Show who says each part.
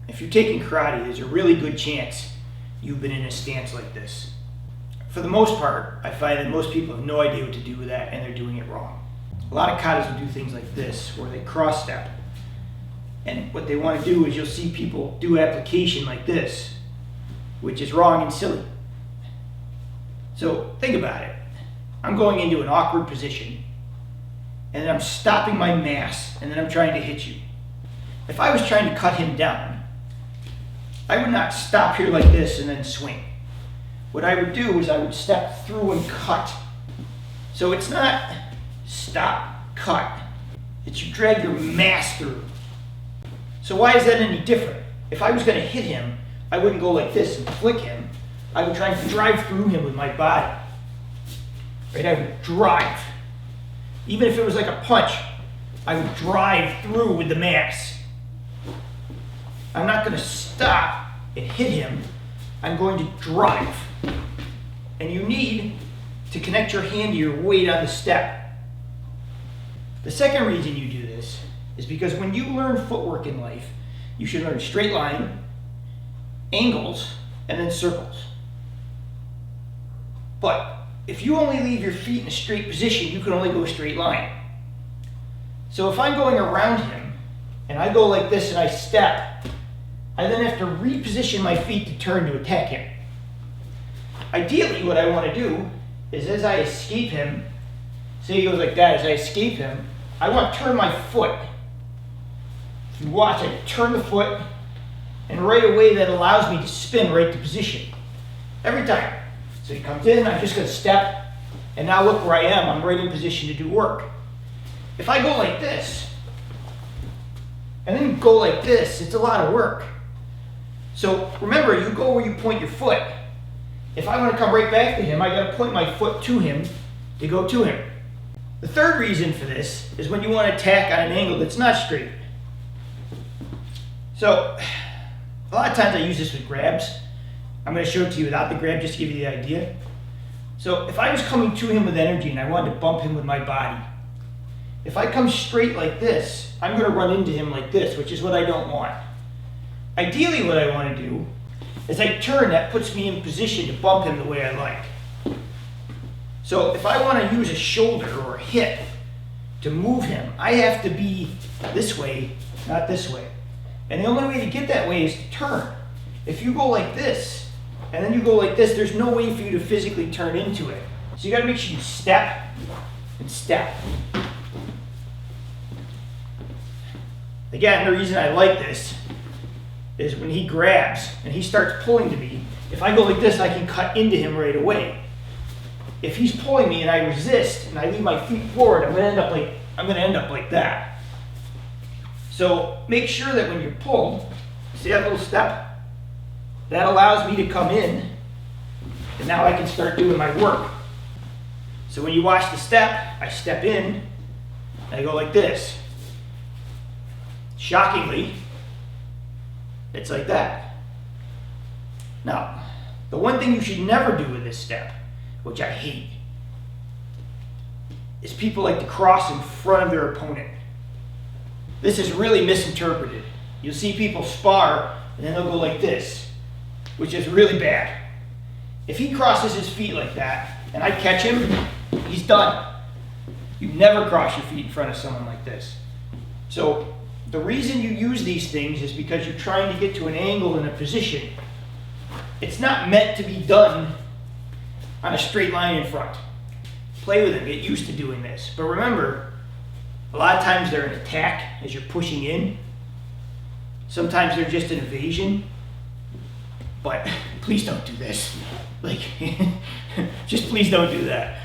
Speaker 1: if you're taking karate, there's a really good chance you've been in a stance like this. For the most part, I find that most people have no idea what to do with that and they're doing it wrong. A lot of katas will do things like this, where they cross step. And what they want to do is you'll see people do application like this, which is wrong and silly. So think about it. I'm going into an awkward position, and then I'm stopping my mass, and then I'm trying to hit you. If I was trying to cut him down, I would not stop here like this and then swing. What I would do is I would step through and cut. So it's not stop, cut. It's you drag your mass through. So why is that any different? If I was going to hit him, I wouldn't go like this and flick him. I would try and drive through him with my body. Right? I would drive. Even if it was like a punch, I would drive through with the mass. I'm not going to stop and hit him. I'm going to drive. And you need to connect your hand to your weight on the step. The second reason you do this is because when you learn footwork in life, you should learn straight line, angles, and then circles. But if you only leave your feet in a straight position, you can only go a straight line. So if I'm going around him, and I go like this and I step, I then have to reposition my feet to turn to attack him. Ideally, what I want to do is as I escape him, say he goes like that, as I escape him, I want to turn my foot. If you watch, I turn the foot, and right away that allows me to spin right to position. Every time. So he comes in, I'm just going to step, and now look where I am. I'm right in position to do work. If I go like this, and then go like this, it's a lot of work. So remember, you go where you point your foot. If I want to come right back to him, I got to point my foot to him to go to him. The third reason for this is when you want to attack on an angle that's not straight. So a lot of times I use this with grabs. I'm going to show it to you without the grab just to give you the idea. So if I was coming to him with energy and I wanted to bump him with my body, if I come straight like this, I'm going to run into him like this, which is what I don't want. Ideally, what I want to do is I turn, that puts me in position to bump him the way I like. So if I want to use a shoulder or a hip to move him, I have to be this way, not this way. And the only way to get that way is to turn. If you go like this, and then you go like this, there's no way for you to physically turn into it. So you got to make sure you step and step. Again, the reason I like this is when he grabs and he starts pulling to me, if I go like this, I can cut into him right away. If he's pulling me and I resist and I leave my feet forward, I'm going to end up like that. So make sure that when you're pulled, see that little step? That allows me to come in, and now I can start doing my work. So when you watch the step, I step in, and I go like this. Shockingly, it's like that. Now, the one thing you should never do with this step, which I hate, is people like to cross in front of their opponent. This is really misinterpreted. You'll see people spar, and then they'll go like this, which is really bad. If he crosses his feet like that, and I catch him, he's done. You never cross your feet in front of someone like this. So the reason you use these things is because you're trying to get to an angle and a position. It's not meant to be done on a straight line in front. Play with them, get used to doing this. But remember, a lot of times they're an attack as you're pushing in. Sometimes they're just an evasion. But please don't do this. Just please don't do that.